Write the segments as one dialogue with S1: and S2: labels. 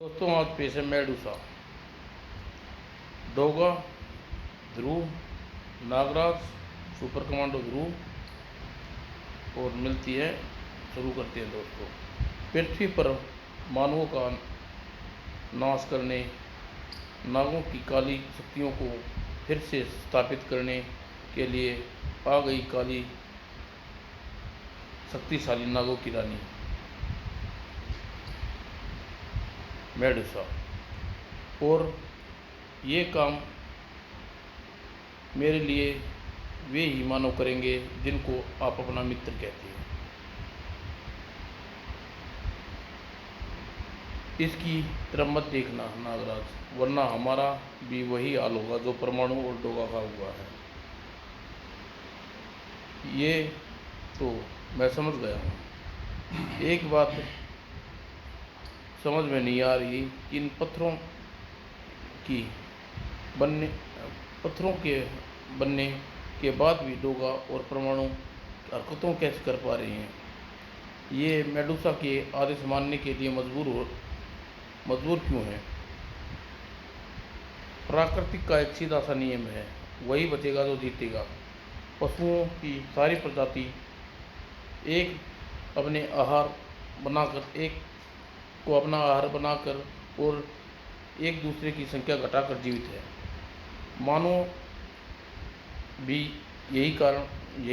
S1: दोस्तों आज पेश है मेडूसा, डोगा, ध्रुव, नागराज, सुपर कमांडो ध्रुव और मिलती है। शुरू करते हैं दोस्तों। पृथ्वी पर मानवों का नाश करने, नागों की काली शक्तियों को फिर से स्थापित करने के लिए आ गई काली शक्तिशाली नागों की रानी मेडूसा। और ये काम मेरे लिए वे ही मानव करेंगे जिनको आप अपना मित्र कहते हैं। इसकी तरफ मत देखना नागराज, वरना हमारा भी वही हाल होगा जो परमाणु और डोगा का हुआ है। ये तो मैं समझ गया हूँ। एक बात समझ में नहीं आ रही कि इन पत्थरों के बनने के बाद भी डोगा और परमाणु हरकतों कैसे कर पा रहे हैं। ये मेडूसा के आदेश मानने के लिए मजबूर क्यों है। प्राकृतिक का एक सीधा सा नियम है, वही बचेगा जो जीतेगा। पशुओं की सारी प्रजाति एक अपना आहार बनाकर और एक दूसरे की संख्या घटाकर जीवित है। मानव भी यही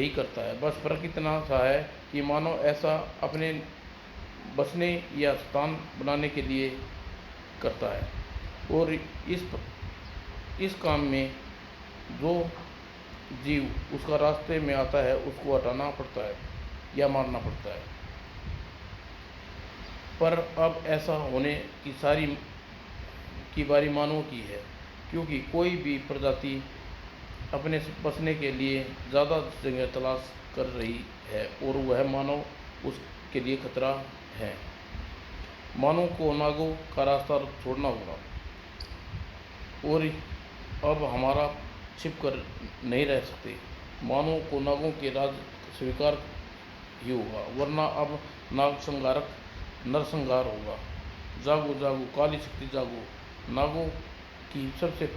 S1: करता है। बस फर्क इतना सा है कि मानव ऐसा अपने बसने या स्थान बनाने के लिए करता है, और इस काम में जो जीव उसका रास्ते में आता है उसको हटाना पड़ता है या मारना पड़ता है। पर अब ऐसा होने की बारी मानवों की है, क्योंकि कोई भी प्रजाति अपने बसने के लिए ज़्यादा जगह तलाश कर रही है और वह मानव उसके लिए खतरा है। मानव को नागों का रास्ता छोड़ना होगा, और अब हमारा छिप कर नहीं रह सकते। मानव को नागों के राज स्वीकार ही होगा, वरना अब नरसंहार होगा। जागो जागो काली शक्ति जागो, नागों की सबसे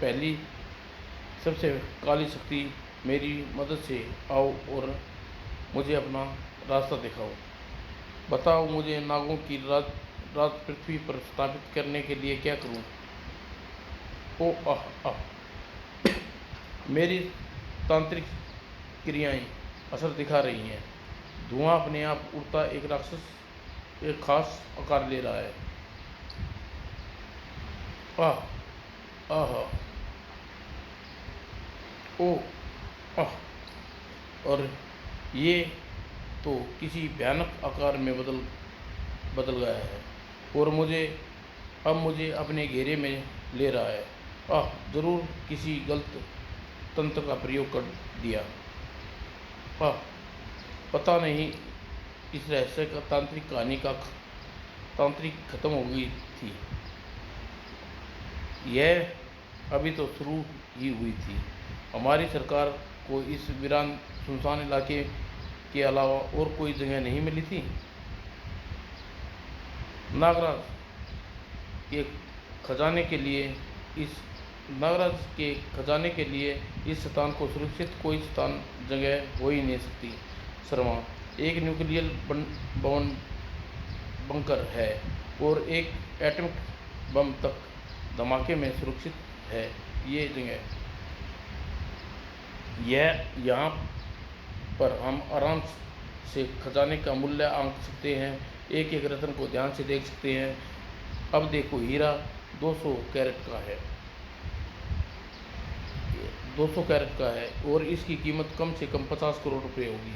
S1: काली शक्ति मेरी मदद से आओ और मुझे अपना रास्ता दिखाओ। बताओ मुझे नागों की राज पृथ्वी पर स्थापित करने के लिए क्या करूं। ओ आह आह, मेरी तांत्रिक क्रियाएं असर दिखा रही हैं। धुआं अपने आप उड़ता एक खास आकार ले रहा है। आह आह ओ आह, और ये तो किसी भयानक आकार में बदल गया है और मुझे अपने घेरे में ले रहा है। जरूर किसी गलत तंत्र का प्रयोग कर दिया। पता नहीं इस रहस्य का तांत्रिक खत्म हो गई थी। यह अभी तो शुरू ही हुई थी। हमारी सरकार को इस वीरान सुनसान इलाके के अलावा और कोई जगह नहीं मिली थी। नागराज के खजाने के लिए इस स्थान को सुरक्षित कोई जगह हो ही नहीं सकती। शर्मा, एक न्यूक्लियर बंकर है और एक एटॉमिक बम तक धमाके में सुरक्षित है। ये जगह यहाँ पर हम आराम से खजाने का मूल्य आंक सकते हैं, एक एक रत्न को ध्यान से देख सकते हैं। अब देखो, हीरा 200 कैरेट का है 200 कैरेट का है और इसकी कीमत कम से कम 50 करोड़ रुपए होगी।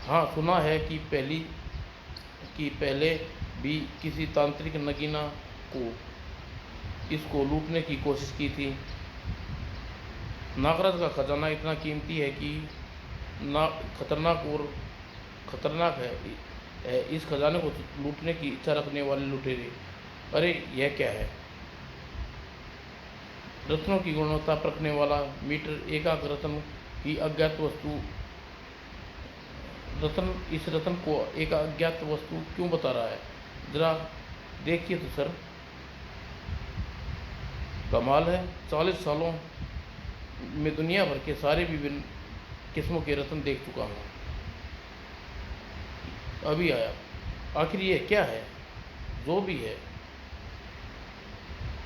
S1: हाँ, सुना है कि पहले भी किसी तांत्रिक नगीना को इसको लूटने की कोशिश की थी। नागराज का खजाना इतना कीमती है कि खतरनाक है। इस खजाने को लूटने की इच्छा रखने वाले लुटेरे। अरे यह क्या है। रत्नों की गुणवत्ता परखने वाला मीटर एकाक रत्न की अज्ञात वस्तु इस रत्न को एक अज्ञात वस्तु क्यों बता रहा है। ज़रा देखिए तो सर, कमाल है। 40 सालों में दुनिया भर के सारे विभिन्न किस्मों के रत्न देख चुका हूँ, अभी आया। आखिर ये क्या है? जो भी है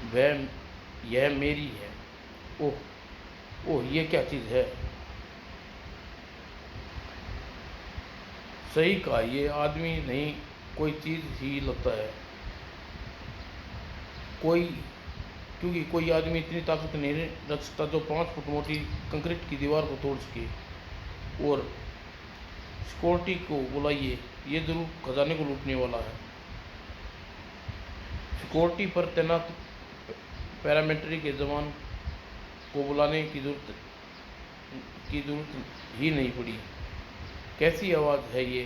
S1: वह यह मेरी है। ओह ओह, ये क्या चीज़ है? सही कहा, ये आदमी नहीं कोई चीज़ ही लगता है। कोई क्योंकि कोई आदमी इतनी ताकत नहीं रख सकता जो 5 फुट मोटी कंक्रीट की दीवार को तोड़ सके। और सिक्योरिटी को बुलाइए, ये जरूर खजाने को लूटने वाला है। सिक्योरिटी पर तैनात पैरामिलिट्री के जवान को बुलाने की जरूरत ही नहीं पड़ी। कैसी आवाज़ है ये?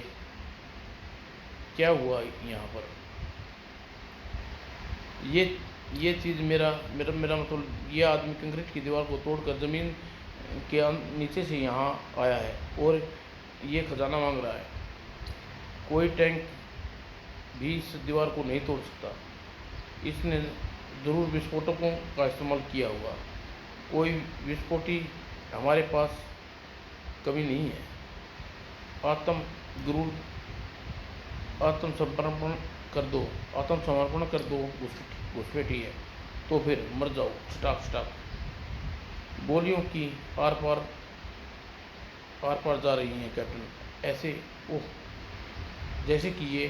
S1: क्या हुआ यहाँ पर? ये चीज़ मेरा मेरा मेरा मतलब ये आदमी कंक्रीट की दीवार को तोड़कर ज़मीन के नीचे से यहाँ आया है और ये खजाना मांग रहा है। कोई टैंक भी इस दीवार को नहीं तोड़ सकता। इसने ज़रूर विस्फोटकों का इस्तेमाल किया होगा। कोई विस्फोटी हमारे पास कभी नहीं है। आत्मसमर्पण कर दो घुसपैठी है तो फिर मर जाओ। Stop stop. गोलियों की आर पार जा रही हैं कैप्टन, ऐसे ओह, जैसे कि ये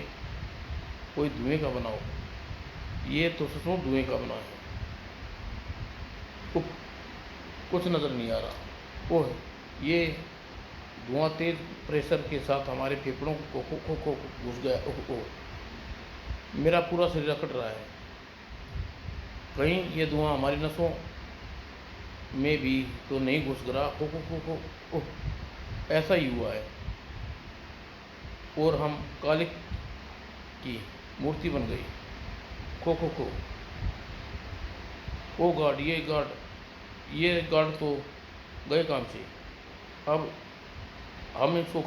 S1: कोई धुएं का बना हो। ये तो सचमुच धुएं का बना है। कुछ नज़र नहीं आ रहा। ओह, ये धुआं तेज प्रेशर के साथ हमारे फेफड़ों को घुस गया। ओह ओह, मेरा पूरा शरीर अकड़ रहा है। कहीं ये धुआं हमारी नसों में भी तो नहीं घुस गया। हो ओह, ऐसा ही हुआ है। और हम कालिक की मूर्ति बन गई। खो। ओ गॉड, ये गार्ड तो गए काम से। अब हम इनको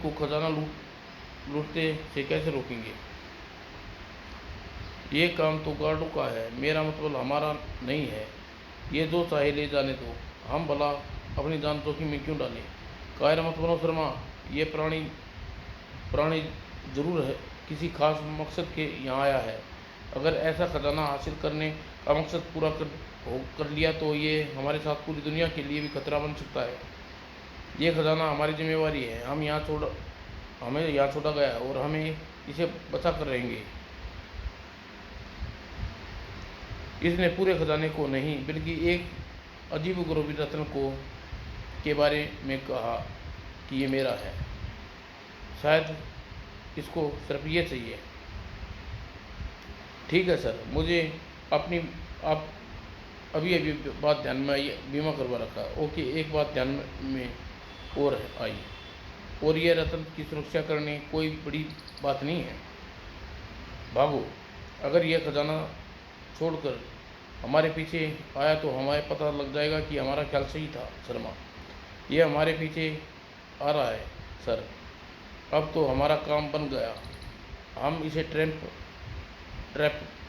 S1: खजाना लूटते से कैसे रोकेंगे? ये काम तो गार्डों का है, मेरा मतलब हमारा नहीं है। ये जो चाहे ले जाने दो, हम भला अपनी जान जोखिम में क्यों डालें? कायर मत बनो शर्मा। ये प्राणी जरूर है किसी खास मकसद के यहाँ आया है। अगर ऐसा खजाना हासिल करने का मकसद पूरा कर लिया तो ये हमारे साथ पूरी दुनिया के लिए भी खतरा बन सकता है। ये खजाना हमारी जिम्मेवारी है। हमें यहाँ छोड़ा गया और हमें इसे बचा कर रहेंगे। इसने पूरे खजाने को नहीं बल्कि एक अजीबोगरीब रत्न के बारे में कहा कि ये मेरा है। शायद इसको सिर्फ ये चाहिए। ठीक है सर, मुझे आप अभी बात ध्यान में आई, बीमा करवा रखा। ओके, एक बात ध्यान में और आई, और ये रत्न की सुरक्षा करने कोई बड़ी बात नहीं है। भागो। अगर यह खजाना छोड़कर हमारे पीछे आया तो हमें पता लग जाएगा कि हमारा ख्याल सही था। शर्मा, ये हमारे पीछे आ रहा है सर। अब तो हमारा काम बन गया। हम इसे ट्रैप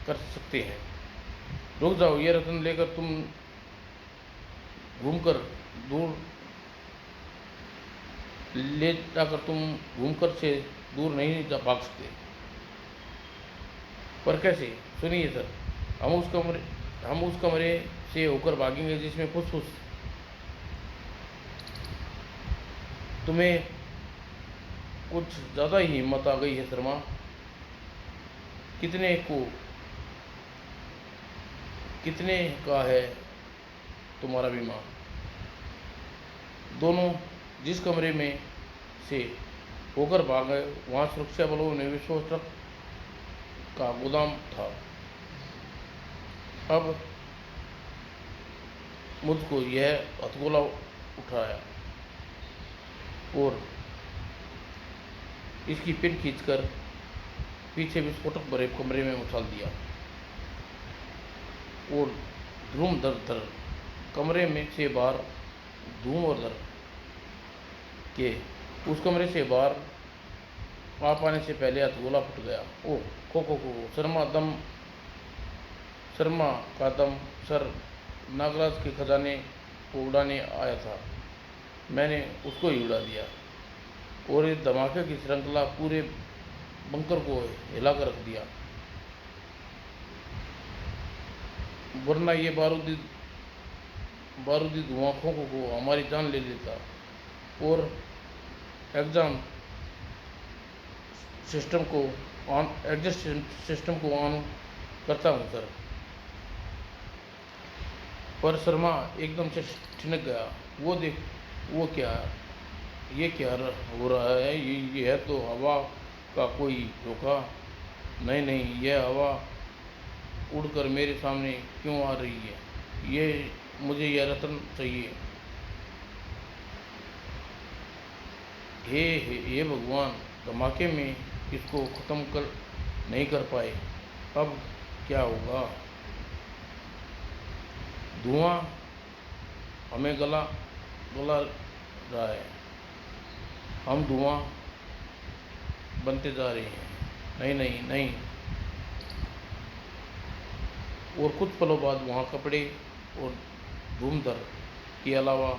S1: कर सकते हैं। रुक जाओ, ये रत्न लेकर तुम घूमकर दूर ले जाकर तुम घूमकर से दूर नहीं जा भाग सकते। पर कैसे? सुनिए सर, हम उस कमरे से होकर भागेंगे जिसमें फुसफुस। तुम्हें कुछ ज़्यादा ही हिम्मत आ गई है शर्मा। कितने का है तुम्हारा बीमा? दोनों जिस कमरे में से होकर भागे वहाँ सुरक्षा बलों ने विस्फोटक का गोदाम था। अब मुझको यह हथगोला उठाया और इसकी पिन खींचकर पीछे विस्फोटक भरे कमरे में उछाल दिया और धूम धर कमरे में से बाहर धूम और धर के उस कमरे से बाहर आप आने से पहले हथगोला फट गया। ओ खो शर्मा का दम सर नागराज के खजाने को उड़ाने आया था। मैंने उसको ही उड़ा दिया और इस धमाके की श्रृंखला पूरे बंकर को हिला कर रख दिया, वरना ये बारूदी धुआं खोखो को हमारी जान ले लेता। और एग्जाम सिस्टम को एग्जिस्ट सिस्टम को ऑन करता हूँ सर। पर शर्मा एकदम से ठिनक गया। वो देख, वो क्या, ये क्या हो रहा है? ये है तो हवा का कोई धोखा। नहीं नहीं, यह हवा उड़कर मेरे सामने क्यों आ रही है? मुझे यह रतन चाहिए। हे भगवान, धमाके में इसको ख़त्म नहीं कर पाए, अब क्या होगा? धुआं हमें गला रहा है, हम धुआं बनते जा रहे हैं। नहीं नहीं नहीं। और कुछ पलों बाद वहाँ कपड़े और धूमधर के अलावा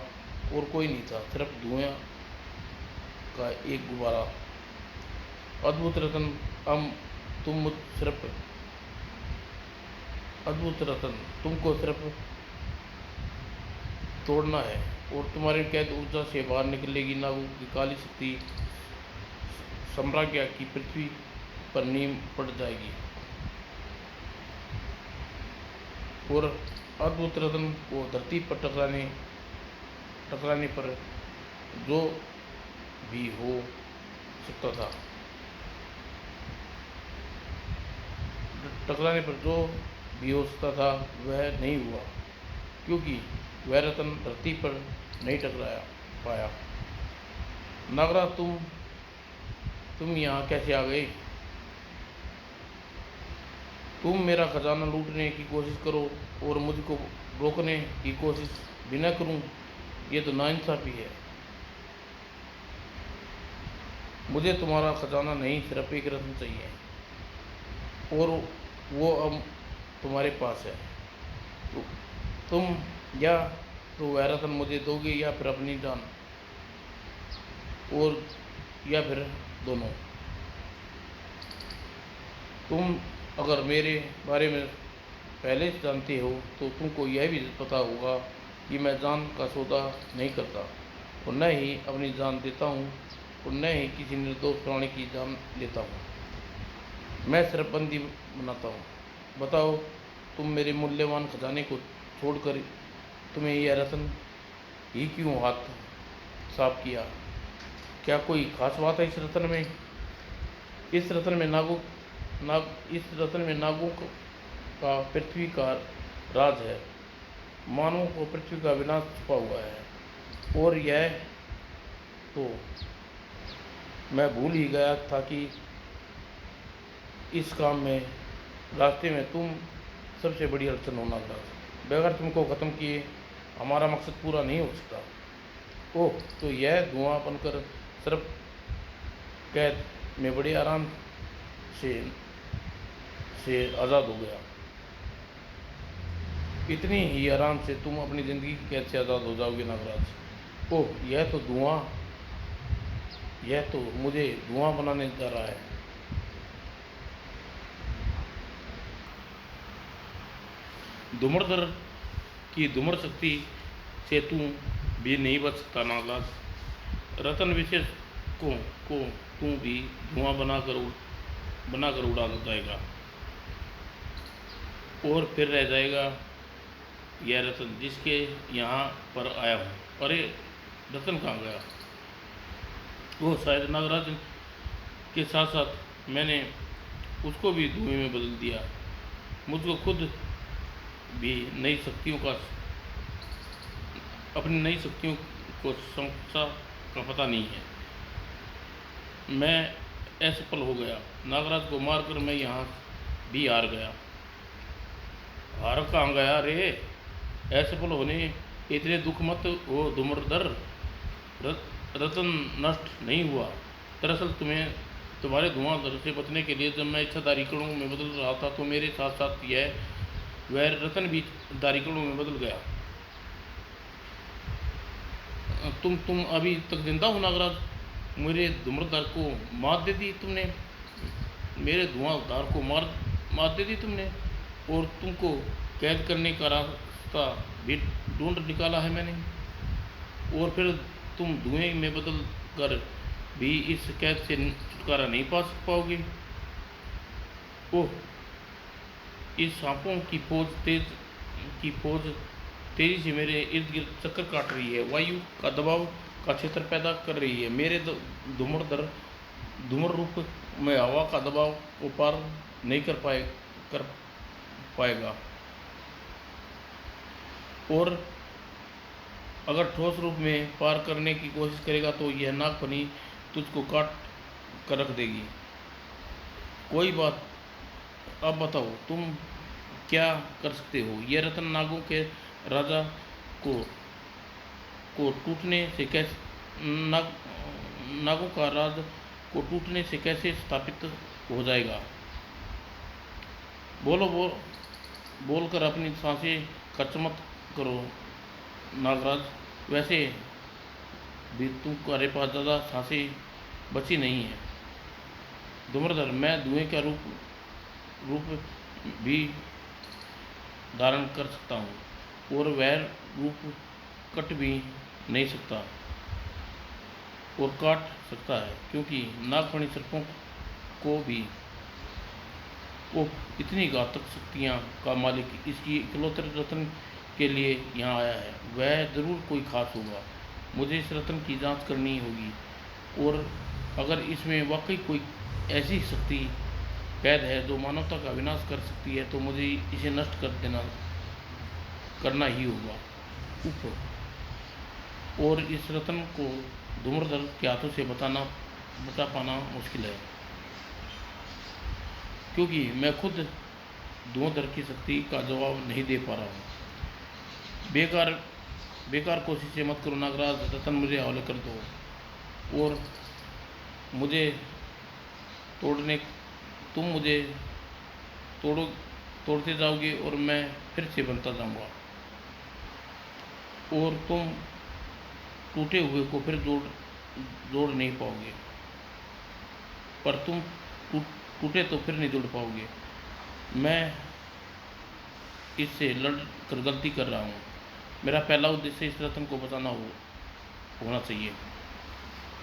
S1: और कोई नहीं था, सिर्फ धुआं का एक गुब्बारा। अद्भुत रतन, अद्भुत रतन, तुमको सिर्फ तोड़ना है और तुम्हारी कैद ऊर्जा से बाहर निकलेगी। नागों की काली शक्ति साम्राज्य की पृथ्वी पर नींव पड़ जाएगी और अद्भुत रतन को धरती पर टकराने पर जो भी हो सकता था, वह नहीं हुआ, क्योंकि वह रतन धरती पर नहीं टकराया पाया। नागराज, तुम यहाँ कैसे आ गए? तुम मेरा खजाना लूटने की कोशिश करो और मुझको रोकने की कोशिश भी न करूं, ये तो नाइंसाफ़ी है। मुझे तुम्हारा खजाना नहीं, सिर्फ एक रत्न चाहिए और वो अब तुम्हारे पास है। तुम या तो वह रत्न मुझे दोगे या फिर अपनी जान, और या फिर दोनों। तुम अगर मेरे बारे में पहले से जानते हो तो तुमको यह भी पता होगा कि मैं जान का सौदा नहीं करता और न ही अपनी जान देता हूँ और न ही किसी निर्दोष प्राणी की जान लेता हूँ। मैं सिर्फ बंदी बनाता हूँ। बताओ, तुम मेरे मूल्यवान खजाने को छोड़कर तुम्हें यह रत्न ही क्यों हाथ साफ किया? क्या कोई खास बात है इस रत्न में? इस रत्न में नागों का पृथ्वी का राज है। मानवों को पृथ्वी का विनाश छुपा हुआ है और यह तो मैं भूल ही गया था कि इस काम में रास्ते में तुम सबसे बड़ी अड़चन होना था। बगैर तुमको ख़त्म किए हमारा मकसद पूरा नहीं हो सकता। ओह, तो यह धुआं बनकर सिर्फ कैद में बड़े आराम से आज़ाद हो गया। इतनी ही आराम से तुम अपनी ज़िंदगी की कैद से आज़ाद हो जाओगे नागराज। ओह, यह तो मुझे धुआं बनाने जा रहा है। धुमरधर की धूम्र शक्ति से तू भी नहीं बच सकता नागराज। रतन विशेष को तू भी धुआं बनाकर उड़ा जाएगा और फिर रह जाएगा यह रतन जिसके यहाँ पर आया हूँ। अरे, रतन कहाँ गया? वो शायद नागराज के साथ साथ मैंने उसको भी धुएं में बदल दिया। मुझको खुद भी अपनी नई शक्तियों को समझा का पता नहीं है। मैं असफल हो गया। नागराज को मारकर मैं यहाँ भी हार गया। हार कहाँ गया रे? असफल होने इतने दुख मत हो धुमरधर। रतन नष्ट नहीं हुआ। दरअसल तुम्हें तुम्हारे धुआंधर से बचने के लिए जब मैं इच्छा दारिकणों में बदल रहा था तो मेरे साथ साथ यह वह रतन भी दारिकणों में बदल गया। तुम अभी तक जिंदा हो नागराज? मेरे धूम्रधार को मार दे दी तुमने, मेरे धुआंधार को मार मार दे दी तुमने, और तुमको कैद करने का रास्ता भी ढूंढ निकाला है मैंने, और फिर तुम धुएं में बदल कर भी इस कैद से छुटकारा नहीं पा पाओगे। ओह, इस सांपों की फौज तेजी से मेरे इर्द गिर्द चक्कर काट रही है, वायु का दबाव का क्षेत्र पैदा कर रही है। मेरे धूम्र रूप में हवा का दबाव को पार नहीं कर पाएगा, और अगर ठोस रूप में पार करने की कोशिश करेगा तो यह नागफनी तुझको काट कर रख देगी। कोई बात, अब बताओ तुम क्या कर सकते हो? यह रतन नागों के राजा को टूटने से कैसे नागों का राज को टूटने से कैसे स्थापित हो जाएगा? बोलकर अपनी सांसें खर्च मत करो नागराज। वैसे भी तुम्हारे पास ज़्यादा सांसें बची नहीं है धूम्रधर। मैं धुएं का रूप भी धारण कर सकता हूँ, और वह रूप कट भी नहीं सकता और काट सकता है, क्योंकि नागफणी सर्पों को भी वो इतनी घातक शक्तियाँ का मालिक इसकी इकलौते रत्न के लिए यहाँ आया है। वह ज़रूर कोई खास होगा। मुझे इस रत्न की जांच करनी होगी, और अगर इसमें वाकई कोई ऐसी शक्ति कैद है जो मानवता का विनाश कर सकती है तो मुझे इसे नष्ट करना ही होगा। और इस रत्न को धूम्रधर के हाथों से बचा पाना मुश्किल है, क्योंकि मैं खुद धुआंधर की शक्ति का जवाब नहीं दे पा रहा हूँ। बेकार कोशिशें मत करो नागराज। रतन मुझे हवाले कर दो, और मुझे तुम मुझे तोड़ते जाओगे और मैं फिर से बनता जाऊंगा, और तुम टूटे हुए को फिर जोड़ नहीं पाओगे। पर तुम टूटे तो फिर नहीं जोड़ पाओगे। मैं इससे लड़ कर गलती कर रहा हूँ। मेरा पहला उद्देश्य इस रत्न को बचाना होना चाहिए,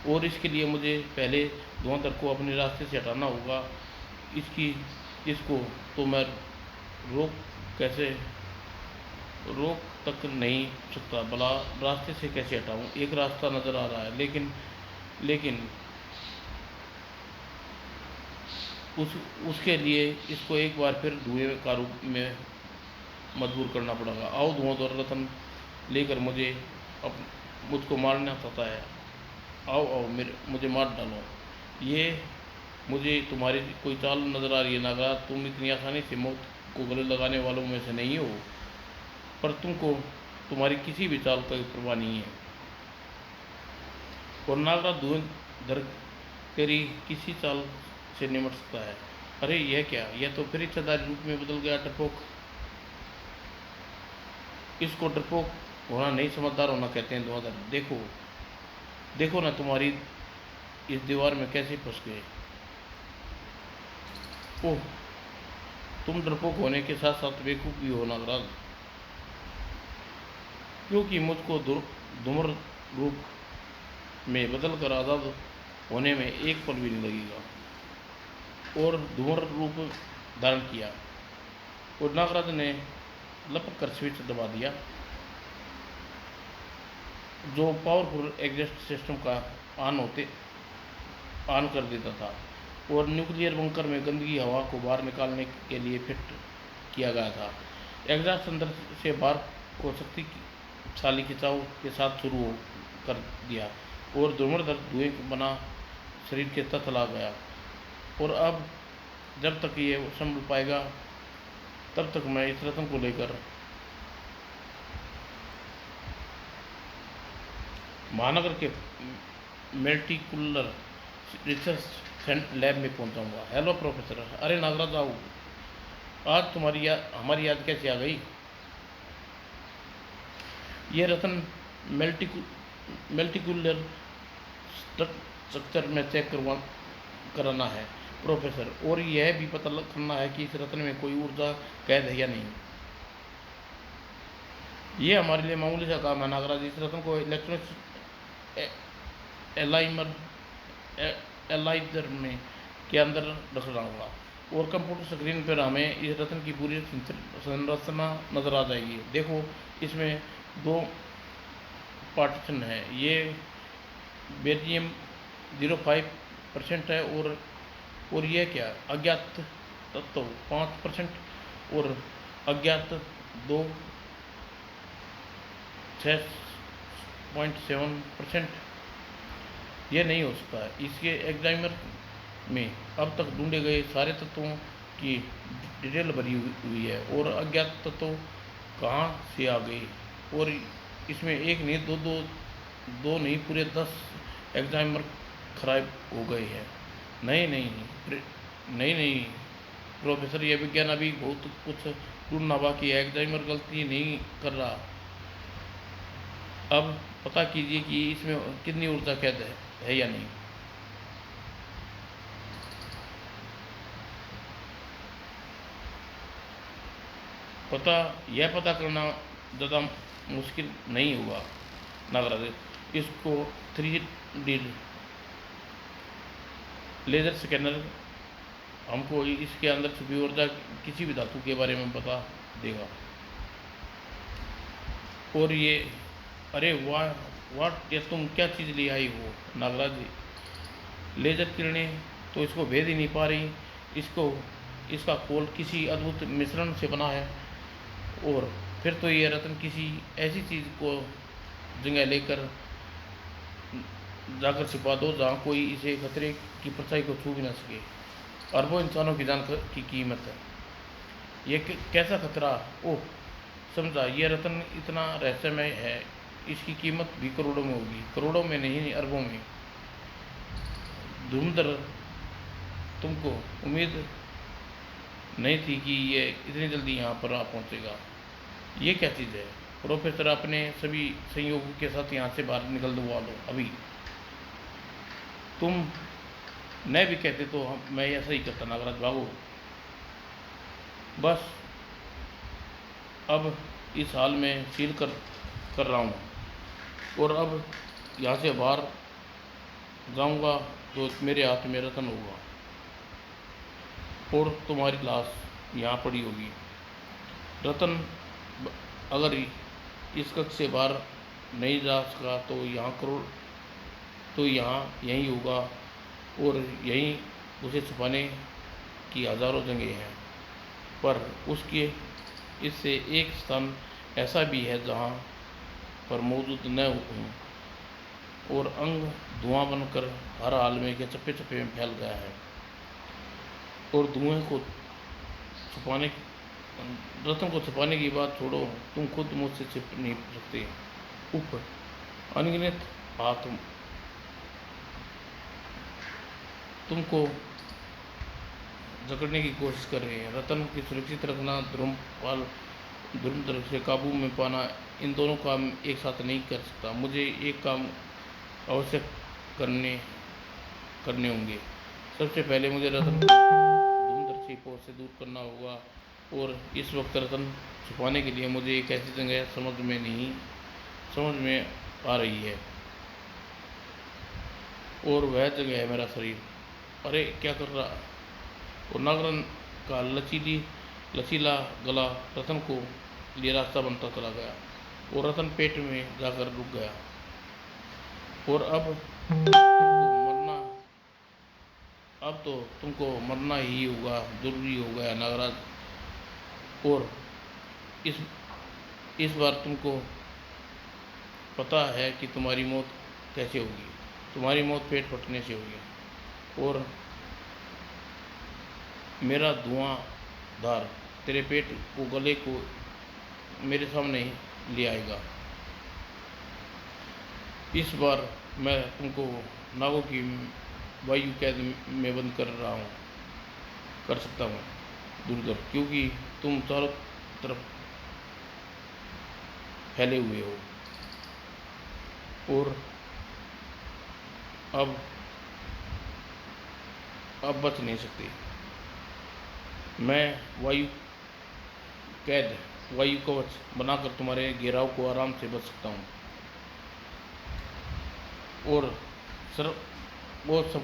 S1: और इसके लिए मुझे पहले धुआंधर को अपने रास्ते से हटाना होगा। इसको तो मैं रोक तक नहीं सकता, भला रास्ते से कैसे हटाऊं? एक रास्ता नज़र आ रहा है, लेकिन उसके लिए इसको एक बार फिर धुएं का रूप में मजबूर करना पड़ेगा। आओ धुआंधर रत्न लेकर मुझको मारना चाहता है। आओ मुझे मार डालो। ये मुझे तुम्हारी कोई चाल नज़र आ रही है नागराज। तुम इतनी आसानी से मौत को गले लगाने वालों में से नहीं हो, पर तुमको तुम्हारी किसी भी चाल का परवाह नहीं है। और नागराज धुआंधर तेरी किसी चाल से निमट सकता है। अरे यह क्या? यह तो फिर इच्छाधारी रूप में बदल गया। डरपोक, इसको डरपोक होना नहीं समझदार होना कहते हैं धुआंधर। देखो ना तुम्हारी इस दीवार में कैसे फंस गए। ओह, तुम डरपोक होने के साथ साथ बेवकूफ़ भी हो नागराज, क्योंकि मुझको धूम्र रूप में बदल कर आज़ाद होने में एक पल भी नहीं लगेगा। और धूम्र रूप धारण किया, और नागराज ने लपक कर स्विच दबा दिया, जो पावरफुल एग्जॉस्ट सिस्टम का ऑन कर देता था, और न्यूक्लियर बंकर में गंदगी हवा को बाहर निकालने के लिए फिट किया गया था। एग्जॉस्ट अंदर से बाहर को शक्तिशाली खिंचाव के साथ शुरू कर दिया, और धूम्रधर धुएं बना शरीर के तहत ला गया। और अब जब तक ये संभल पाएगा तब तक मैं इस रत्न को लेकर महानगर के मल्टीकुलर रिसर्च लैब में पहुंचाऊंगा। Hello professor. अरे नागराज आओ, आज तुम्हारी हमारी याद कैसे आ गई? ये रतन मल्टीकुलर स्ट्रक्चर में चेक कराना है प्रोफेसर, और यह भी पता करना है कि इस रत्न में कोई ऊर्जा कैद है या नहीं। ये हमारे लिए मामूली सा काम है नागराज। इस रत्न को इलेक्ट्रॉनिक्स एलाइमर एलाइजर में के अंदर रखना होगा, और कंप्यूटर स्क्रीन पर हमें इस रत्न की पूरी संरचना नज़र आ जाएगी। देखो, इसमें 2 पार्टीशन है। ये बेरियम 0.5% है, और यह क्या, अज्ञात तत्व 5% और अज्ञात 2 6.7%। यह नहीं हो सकता है। इसके एग्जामिनर में अब तक ढूंढे गए सारे तत्वों की डिटेल भरी हुई है, और अज्ञात तत्व कहाँ से आ गए। और इसमें एक नहीं, दो नहीं, पूरे 10 एग्जामिनर खराब हो गए हैं। नहीं प्रोफेसर, यह विज्ञान अभी बहुत कुछ ढूंढना बाकी है। एग्जामिनर गलती नहीं कर रहा। अब पता कीजिए कि इसमें कितनी ऊर्जा कैद है या नहीं। यह पता करना ज़्यादा मुश्किल नहीं होगा नागराज। इसको 3D लेज़र स्कैनर हमको इसके अंदर छुपी ऊर्जा किसी भी धातु के बारे में बता देगा। और ये, अरे वाह, ये तुम क्या चीज़ ले आई हो नागराज जी? लेज़र किरणें तो इसको भेद ही नहीं पा रही। इसका खोल किसी अद्भुत मिश्रण से बना है, और फिर तो ये रत्न किसी ऐसी चीज़ को जगह लेकर जाकर छिपा दो जहाँ कोई इसे खतरे की परछाई को छू भी ना सके। अरबों इंसानों की जान की कीमत है। ये कैसा खतरा? ओह, समझा, ये रत्न इतना रहस्यमय है, इसकी कीमत भी करोड़ों में होगी। करोड़ों में नहीं, अरबों में। धुरंधर, तुमको उम्मीद नहीं थी कि ये इतनी जल्दी यहाँ पर आ पहुँचेगा। ये क्या चीज़ है? प्रोफेसर, अपने सभी संयोगों के साथ यहाँ से बाहर निकल दो अभी। तुम न भी कहते तो मैं ऐसा ही करता नागराज। भागो बस। अब इस हाल में सील कर रहा हूँ, और अब यहाँ से बाहर जाऊँगा तो मेरे हाथ में रतन होगा, और तुम्हारी लाश यहाँ पड़ी होगी। रतन अगर इस कक्ष से बाहर नहीं जा सका तो यहीं होगा, और यहीं उसे छुपाने की हज़ारों जगह हैं। पर उसके इससे एक स्थान ऐसा भी है जहाँ पर मौजूद न हूँ, और अंग धुआं बनकर हर हाल में के चप्पे चप्पे में फैल गया है। और धुएं को रतन को छुपाने की बात छोड़ो, तुम खुद मुझसे छिप नहीं सकते। अनगिनत हाथ तुमको जकड़ने की कोशिश कर रहे हैं। रतन की सुरक्षित रखना, धुरंधर से काबू में पाना, इन दोनों काम एक साथ नहीं कर सकता। मुझे एक काम अवश्य करने होंगे। सबसे पहले मुझे रतन धुरंधर से पहुंच से दूर करना होगा, और इस वक्त रतन छुपाने के लिए मुझे एक ऐसी जगह समझ में आ रही है, और वह जगह है मेरा शरीर। अरे क्या कर रहा? और नागरन का लचीला गला रतन को लिए रास्ता बनता चला गया, और रतन पेट में जाकर रुक गया। और अब तो तुमको मरना ही होगा, जरूरी हो गया नागराज। और इस बार तुमको पता है कि तुम्हारी मौत कैसे होगी। तुम्हारी मौत पेट फटने से होगी, और मेरा धुआंधार तेरे पेट को, गले को मेरे सामने ले आएगा। इस बार मैं तुमको नागों की वायु कैद में बंद कर सकता हूँ दूर दूर, क्योंकि तुम चारों तरफ फैले हुए हो और अब बच नहीं सकते। मैं वायु कैद, वायु कवच बनाकर तुम्हारे घेराव को आराम से बच सकता हूँ और सर वो सब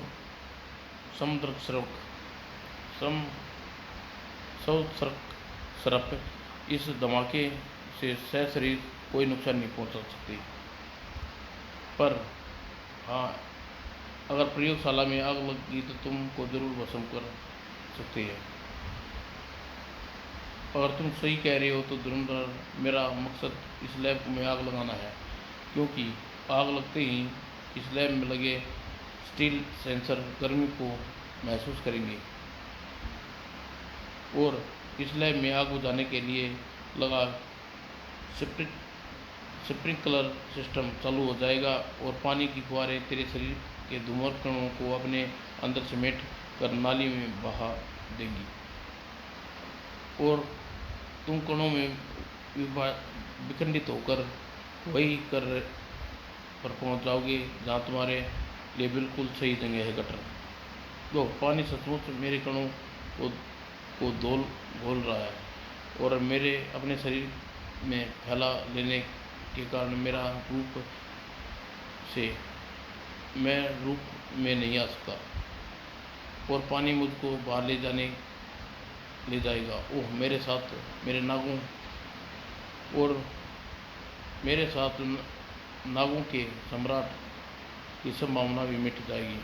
S1: समुद्र सम सरप इस धमाके से शरीर कोई नुकसान नहीं पहुंचा सकती। पर हाँ, अगर प्रयोगशाला में आग लगी तो तुमको जरूर भस्म कर सकती है। अगर तुम सही कह रहे हो तो धुरंधर, मेरा मकसद इस लैब में आग लगाना है, क्योंकि आग लगते ही इस लैब में लगे स्टील सेंसर गर्मी को महसूस करेंगे और इस लैब में आग बुझाने के लिए लगा स्प्रिंकलर सिस्टम चालू हो जाएगा और पानी की फुहारें तेरे शरीर के धूमर कणों को अपने अंदर समेट कर नाली में बहा देंगी और तुम कणों में विखंडित होकर वही कर पर पहुंच जाओगे जहाँ तुम्हारे लिए बिल्कुल सही जगह है गटर। तो पानी सचमुच मेरे कणों को घोल रहा है और मेरे अपने शरीर में फैला लेने के कारण मैं रूप में नहीं आ सकता और पानी मुझको बाहर ले जाएगा। ओह, मेरे साथ मेरे नागों और मेरे साथ नागों के सम्राट की संभावना भी मिट जाएगी।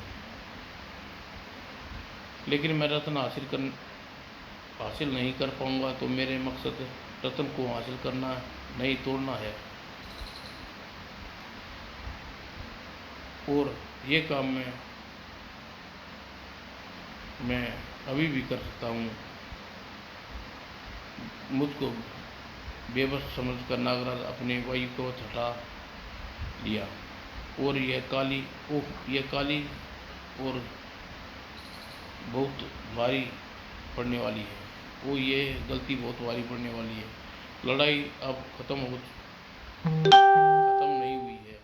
S1: लेकिन मैं रत्न हासिल नहीं कर पाऊंगा, तो मेरे मकसद रत्न को हासिल करना नहीं, तोड़ना है। और ये काम मैं अभी भी कर सकता हूँ। मुझको बेबस समझकर नागराज अपने वायु कवच हटा लिया और यह काली और बहुत भारी पड़ने वाली है। ये गलती बहुत भारी पड़ने वाली है। लड़ाई अब खत्म नहीं हुई है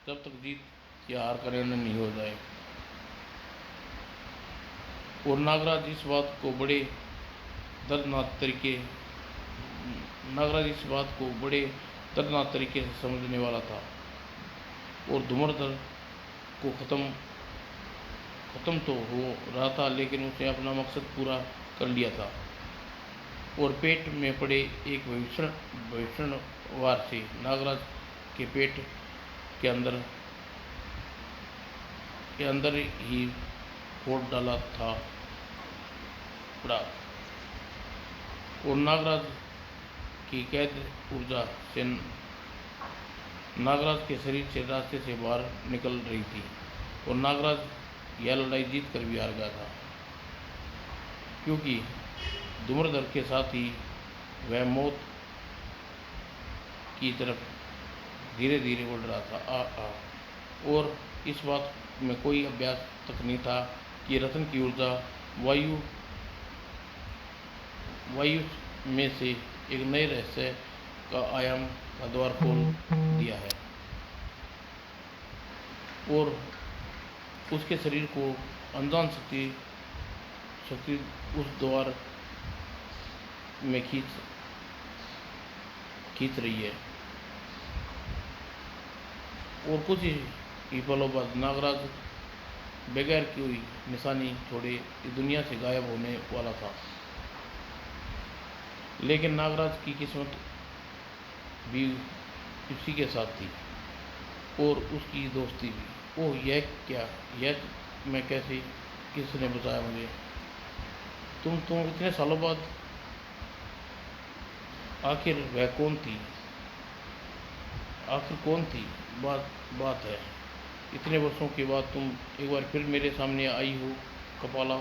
S1: जब तक जीत या हार का निर्णय नहीं हो जाए। और नागराज इस बात को बड़े दर्दनाक तरीके से समझने वाला था और धुमरधर को खत्म तो हो रहा था, लेकिन उसने अपना मकसद पूरा कर लिया था और पेट में पड़े एक भविष्यवाणी से नागराज के पेट के अंदर ही फोड़ डाला था पड़ा और नागराज की कैद ऊर्जा से नागराज के शरीर से रास्ते से बाहर निकल रही थी और नागराज यह लड़ाई जीत कर भी हार गया था, क्योंकि धुमरधर के साथ ही वह मौत की तरफ धीरे धीरे बढ़ रहा था। और इस बात में कोई अभ्यास तक नहीं था कि रत्न की ऊर्जा वायु में से एक नए रहस्य का आयाम का द्वार खोल दिया है और उसके शरीर को अनजान शक्ति उस द्वार में खींच रही है। और कुछ ही पलों बाद नागराज बगैर कोई निशानी छोड़े इस दुनिया से गायब होने वाला था। लेकिन नागराज की किस्मत भी उसी के साथ थी और उसकी दोस्ती भी। ओह, यह मैं कैसे, किसने बताया मुझे? तुम इतने सालों बाद आखिर कौन थी? बात है, इतने वर्षों के बाद तुम एक बार फिर मेरे सामने आई हो। कपाला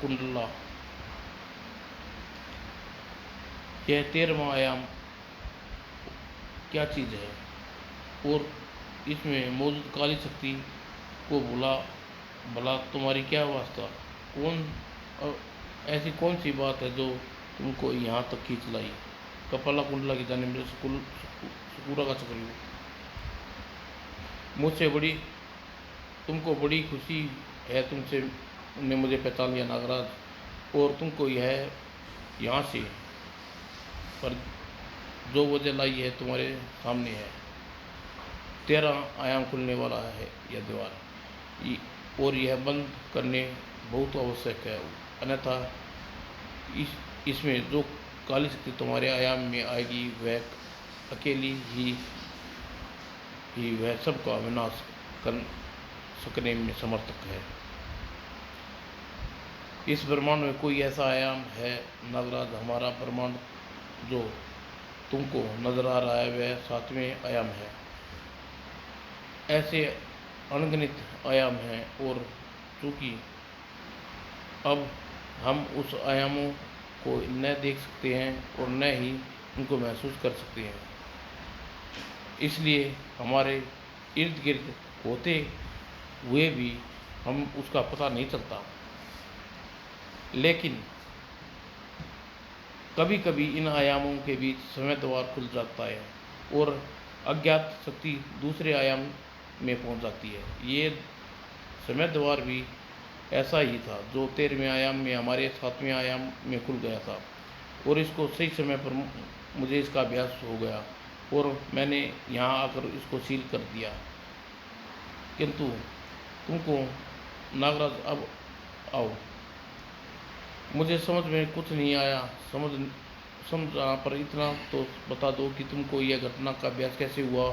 S1: कुंडला, यह 13वां आयाम क्या चीज़ है और इसमें मौजूद काली शक्ति को बोला, भला तुम्हारी क्या वास्ता, कौन अ, ऐसी कौन सी बात है जो तुमको यहाँ तक खींच लाई। कपाला कुंडला की जाने मेरे सुकूरा का चक्र, मुझसे बड़ी तुमको बड़ी खुशी है, तुमसे ने मुझे पहचान लिया नागराज, और तुमको यह यहाँ से पर जो वजह लाई है तुम्हारे सामने है। 13 आयाम खुलने वाला है यह द्वार, और यह बंद करने बहुत आवश्यक है, अन्यथा इसमें जो काली शक्ति तुम्हारे आयाम में आएगी वह अकेली ही वह सबका विनाश कर सकने में समर्थक है। इस ब्रह्मांड में कोई ऐसा आयाम है नागराज, हमारा ब्रह्मांड जो तुमको नजर आ रहा है वह 7वें आयाम है। ऐसे अनगिनत आयाम हैं, और चूँकि अब हम उस आयामों को न देख सकते हैं और न ही उनको महसूस कर सकते हैं, इसलिए हमारे इर्द गिर्द होते हुए भी हम उसका पता नहीं चलता। लेकिन कभी कभी इन आयामों के बीच समय द्वार खुल जाता है और अज्ञात शक्ति दूसरे आयाम में पहुंच जाती है। ये समय द्वार भी ऐसा ही था जो 13वें आयाम में हमारे 7वें आयाम में खुल गया था, और इसको सही समय पर मुझे इसका अभ्यास हो गया और मैंने यहाँ आकर इसको सील कर दिया। किंतु तुमको नागराज अब आओ, मुझे समझ में कुछ नहीं आया, समझा पर इतना तो बता दो कि तुमको यह घटना का अभ्यास कैसे हुआ,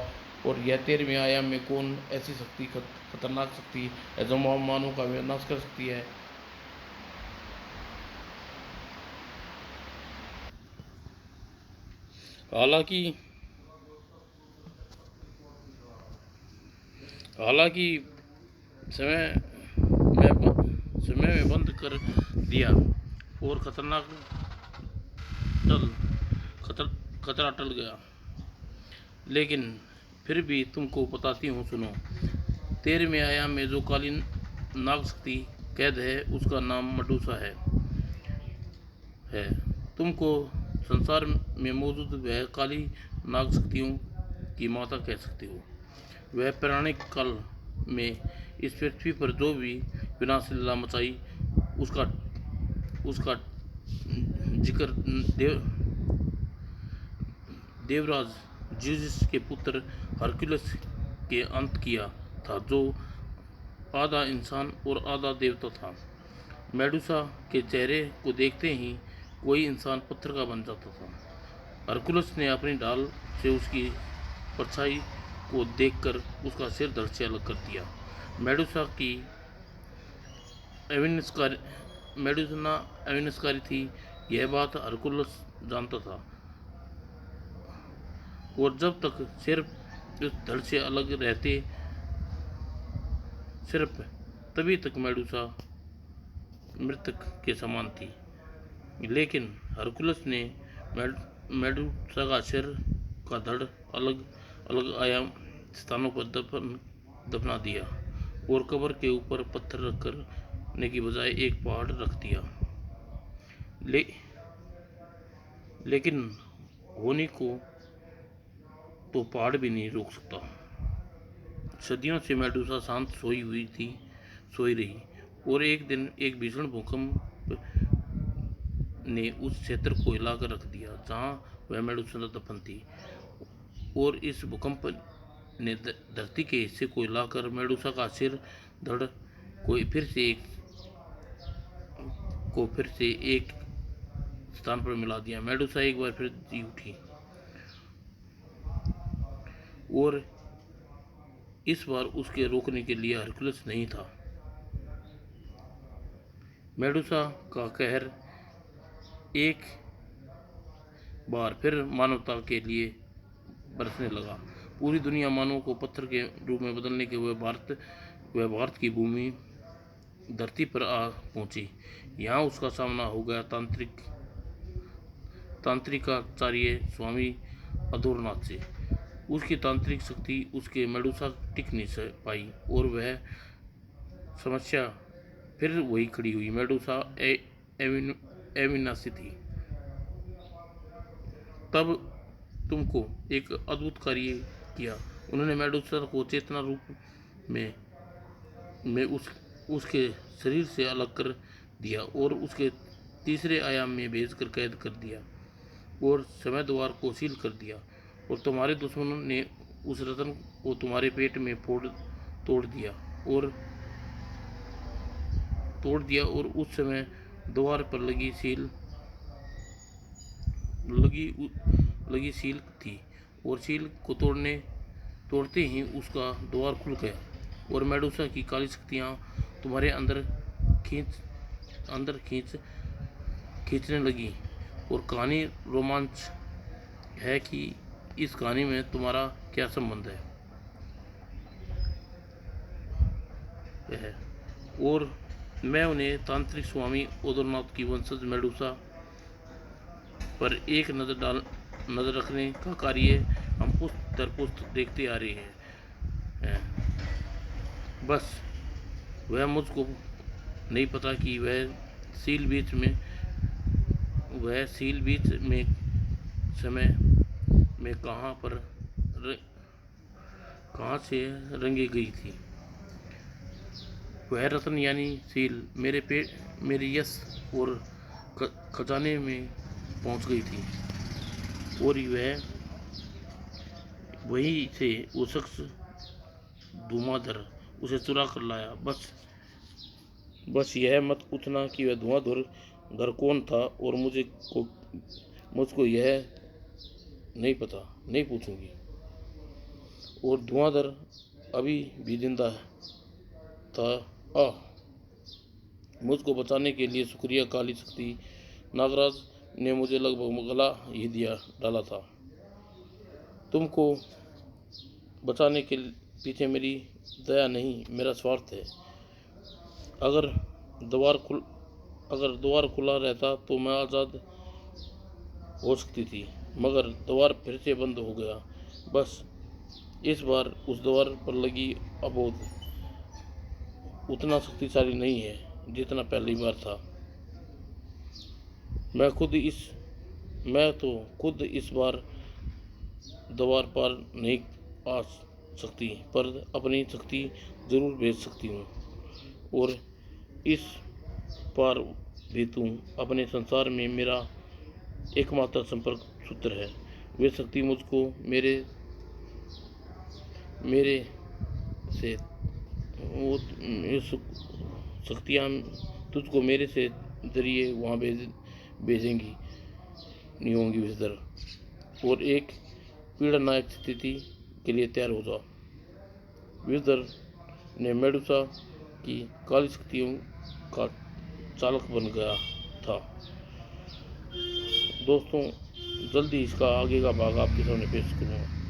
S1: और यह 13वें आयाम में कौन ऐसी शक्ति खतरनाक शक्ति है जो मानव का विनाश कर सकती है। हालांकि समय में बंद कर दिया और टल खतर, खतरा टल गया, लेकिन फिर भी तुमको बताती हूँ सुनो। 13वें आयाम में जो काली नाग शक्ति कैद है उसका नाम मडूसा है। तुमको संसार में मौजूद वह काली नाग शक्तियों की माता कह सकती हो। वह पौराणिक काल में इस पृथ्वी पर जो भी विनाश लीला मचाई उसका जिक्र देवराज ज्यूस के पुत्र हरक्यूलिस के अंत किया था, जो आधा इंसान और आधा देवता था। मेडुसा के चेहरे को देखते ही कोई इंसान पत्थर का बन जाता था। हरक्यूलिस ने अपनी ढाल से उसकी परछाई को देखकर उसका सिर धड़ से अलग कर दिया। मेडुसा अविनाशकारी थी, यह बात हरक्यूलिस जानता था, और जब तक सिर्फ उस धड़ से अलग रहते सिर्फ तभी तक मेडुसा मृतक के समान थी। लेकिन हरक्यूलिस ने मेडुसा का सिर का धड़ अलग अलग आयाम स्थानों पर दफना दिया और कब्र के ऊपर पत्थर रखने की बजाय एक पहाड़ रख दिया। लेकिन होनी को तो पहाड़ भी नहीं रोक सकता। सदियों से मेडुसा शांत सोई रही, और एक दिन एक भीषण भूकंप ने उस क्षेत्र को हिलाकर रख दिया जहां वह मेडुसा दफन थी, और इस भूकंप ने धरती के हिस्से को हिलाकर मेडुसा का सिर धड़ को फिर से एक स्थान पर मिला दिया। मेडुसा एक बार फिर जी उठी, और इस बार उसके रोकने के लिए हरक्यूलिस नहीं था। मेडुसा का कहर एक बार फिर मानवता के लिए बरसने लगा। पूरी दुनिया मानव को पत्थर के रूप में बदलने के वह भारत की भूमि धरती पर आ पहुंची। यहाँ उसका सामना हो गया तांत्रिकाचार्य स्वामी अधूरनाथ से। उसकी तांत्रिक शक्ति उसके मेडुसा टिक नहीं पाई, और वह समस्या फिर वही खड़ी हुई। मेडुसा एविनासी थी। तब तुमको एक अद्भुत कार्य किया। उन्होंने मेडुसा को चेतना रूप में उसके शरीर से अलग कर दिया और उसके तीसरे आयाम में भेजकर कैद कर दिया और समय द्वार को सील कर दिया। और तुम्हारे दुश्मनों ने उस रत्न को तुम्हारे पेट में तोड़ दिया और उस समय द्वार पर लगी सील थी और सील को तोड़ते ही उसका द्वार खुल गया और मेडुसा की काली शक्तियां तुम्हारे अंदर खींचने लगी। और कहानी रोमांच है कि इस कहानी में तुम्हारा क्या संबंध है। और मैं उन्हें तांत्रिक स्वामी ओदरनाथ की वंशज मेडुसा पर एक नजर रखने का कार्य हम पुस्त दर पुस्त देखते आ रहे हैं। बस वह मुझको नहीं पता कि वह सील बीच में समय में कहाँ से रंगी गई थी। वह रत्न यानी सील मेरे यश और खजाने में पहुंच गई थी और वहीं से वो शख्स धुआंधर उसे चुरा कर लाया। बस यह मत पूछना कि वह धुआंधर घर कौन था और मुझको यह नहीं पता, नहीं पूछूंगी। और धुआंधर अभी भी जिंदा था। मुझको बचाने के लिए शुक्रिया काली शक्ति। नागराज ने मुझे लगभग गला ही डाला था। तुमको बचाने के पीछे मेरी दया नहीं, मेरा स्वार्थ है। अगर द्वार खुला रहता तो मैं आज़ाद हो सकती थी, मगर द्वार फिर से बंद हो गया। बस इस बार उस द्वार पर लगी अबोध उतना शक्तिशाली नहीं है जितना पहली बार था। मैं तो खुद इस बार द्वार पार नहीं आ सकती, पर अपनी शक्ति जरूर भेज सकती हूँ। और इस पार भी तुम अपने संसार में मेरा एकमात्र संपर्क सूत्र है। वे शक्ति मुझको मेरे से वो शक्तियाँ तुझको मेरे से जरिए वहाँ भेजेंगी नहीं होंगी विस्तर। और एक पीड़ानायक स्थिति के लिए तैयार हो जा। विस्तर ने मेडुसा की काली शक्तियों का चालक बन गया था। दोस्तों, जल्दी इसका आगे का भाग आपके सामने पेश करूँगा।